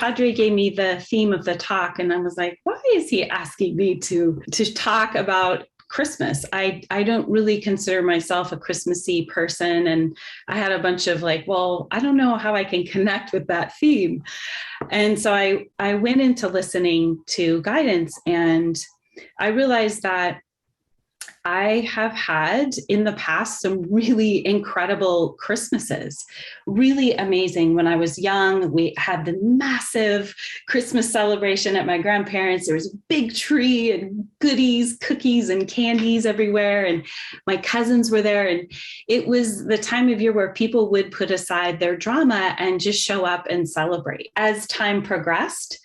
Padre gave me the theme of the talk, and I was like, why is he asking me to talk about Christmas? I don't really consider myself a Christmassy person. And I had a bunch of like, well, I don't know how I can connect with that theme. And so I went into listening to guidance, and I realized that I have had in the past some really incredible Christmases, really amazing. When I was young, we had the massive Christmas celebration at my grandparents'. There was a big tree and goodies, cookies and candies everywhere. And my cousins were there. And it was the time of year where people would put aside their drama and just show up and celebrate. As time progressed,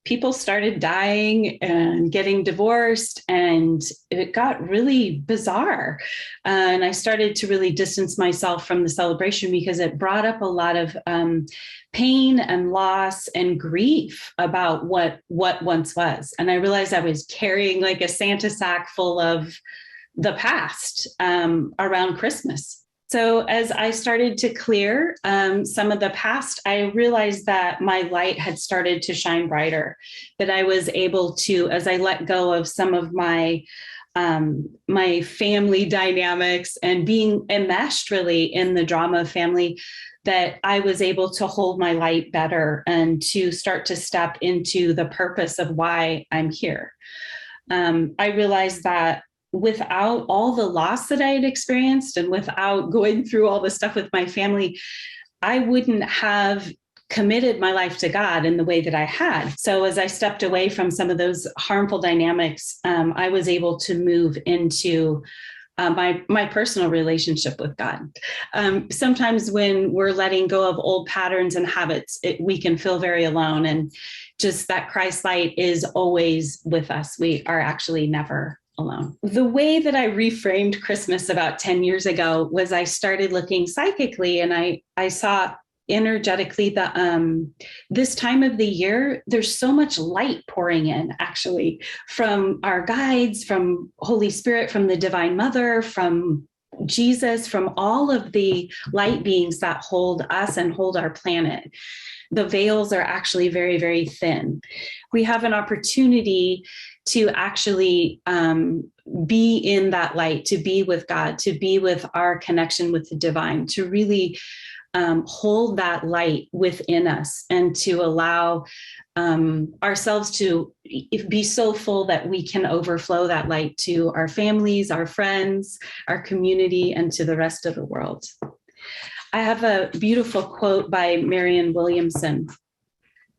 people started dying and getting divorced, and it got really bizarre. And I started to really distance myself from the celebration because it brought up a lot of pain and loss and grief about what once was. And I realized I was carrying like a Santa sack full of the past around Christmas. So as I started to clear some of the past, I realized that my light had started to shine brighter, that I was able to, as I let go of some of my family dynamics and being enmeshed really in the drama of family, that I was able to hold my light better and to start to step into the purpose of why I'm here. I realized that without all the loss that I had experienced and without going through all the stuff with my family, I wouldn't have committed my life to God in the way that I had. So as I stepped away from some of those harmful dynamics, I was able to move into my personal relationship with God. Sometimes when we're letting go of old patterns and habits, we can feel very alone, and just that Christ light is always with us. We are actually never alone. The way that I reframed Christmas about 10 years ago was I started looking psychically, and I saw energetically that this time of the year, there's so much light pouring in actually from our guides, from Holy Spirit, from the Divine Mother, from Jesus, from all of the light beings that hold us and hold our planet. The veils are actually very, very thin. We have an opportunity to actually be in that light, to be with God, to be with our connection with the divine, to really hold that light within us, and to allow ourselves to be so full that we can overflow that light to our families, our friends, our community, and to the rest of the world. I have a beautiful quote by Marianne Williamson,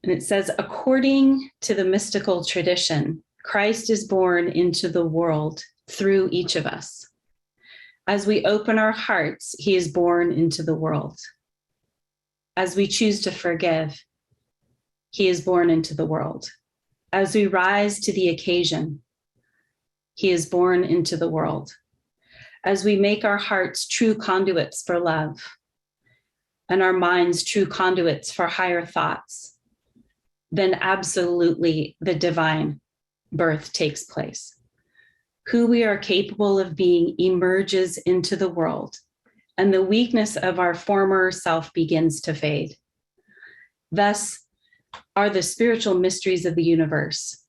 and it says, "According to the mystical tradition, Christ is born into the world through each of us. As we open our hearts, he is born into the world. As we choose to forgive, he is born into the world. As we rise to the occasion, he is born into the world. As we make our hearts true conduits for love, and our minds true conduits for higher thoughts, then absolutely the divine birth takes place. Who we are capable of being emerges into the world, and the weakness of our former self begins to fade. Thus are the spiritual mysteries of the universe,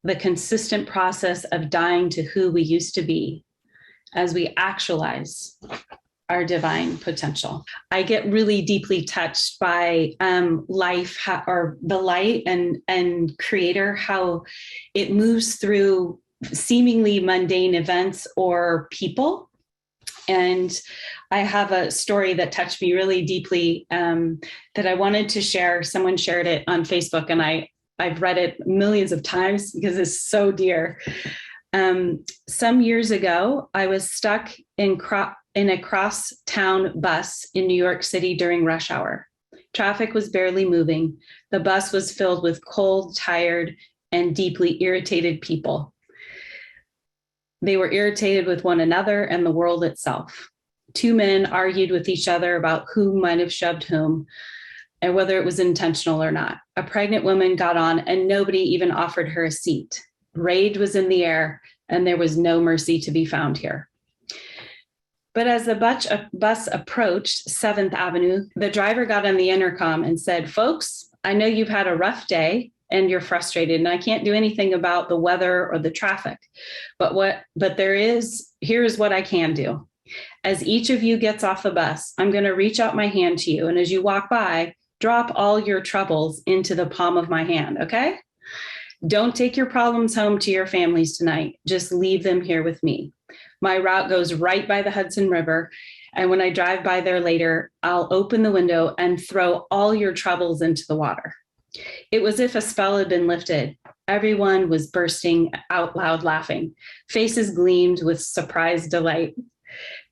the consistent process of dying to who we used to be as we actualize our divine potential." I get really deeply touched by life, or the light and creator, how it moves through seemingly mundane events or people. And I have a story that touched me really deeply that I wanted to share. Someone shared it on Facebook, and I've read it millions of times because it's so dear. Some years ago, I was stuck in a cross-town bus in New York City during rush hour. Traffic was barely moving. The bus was filled with cold, tired, and deeply irritated people. They were irritated with one another and the world itself. Two men argued with each other about who might have shoved whom and whether it was intentional or not. A pregnant woman got on, and nobody even offered her a seat. Rage was in the air, and there was no mercy to be found here. But as the bus approached 7th Avenue, the driver got on the intercom and said, "Folks, I know you've had a rough day and you're frustrated, and I can't do anything about the weather or the traffic. But here's what I can do. As each of you gets off the bus, I'm going to reach out my hand to you. And as you walk by, drop all your troubles into the palm of my hand, okay? Don't take your problems home to your families tonight. Just leave them here with me. My route goes right by the Hudson River. And when I drive by there later, I'll open the window and throw all your troubles into the water. It was as if a spell had been lifted. Everyone was bursting out loud laughing. Faces gleamed with surprised delight.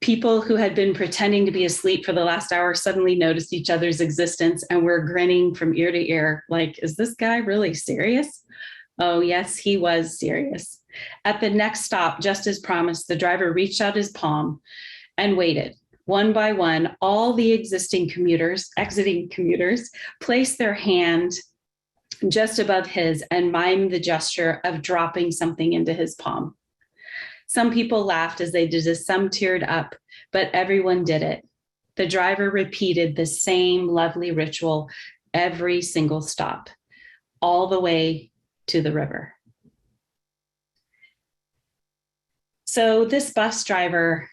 People who had been pretending to be asleep for the last hour suddenly noticed each other's existence and were grinning from ear to ear, like, is this guy really serious? Oh, yes, he was serious. At the next stop, just as promised, the driver reached out his palm and waited. One by one, all the exiting commuters placed their hand just above his and mimed the gesture of dropping something into his palm. Some people laughed as they did this, some teared up, but everyone did it. The driver repeated the same lovely ritual every single stop, all the way to the river. So this bus driver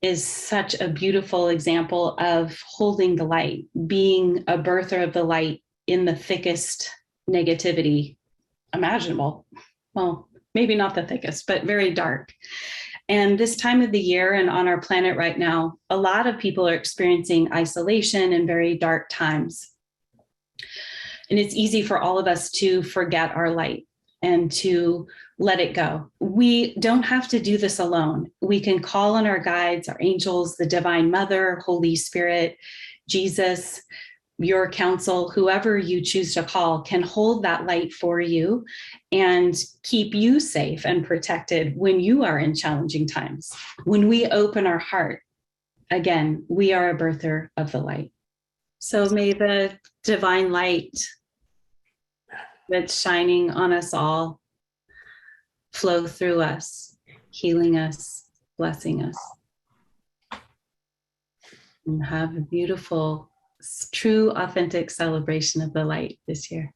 is such a beautiful example of holding the light, being a birther of the light in the thickest negativity imaginable. Well, maybe not the thickest, but very dark. And this time of the year and on our planet right now, a lot of people are experiencing isolation and very dark times. And it's easy for all of us to forget our light and to let it go. We don't have to do this alone. We can call on our guides, our angels, the Divine Mother, Holy Spirit, Jesus, your counsel, whoever you choose to call can hold that light for you and keep you safe and protected when you are in challenging times. When we open our heart, again, we are a birther of the light. So may the divine light that's shining on us all flow through us, healing us, blessing us. And have a beautiful, true, authentic celebration of the light this year.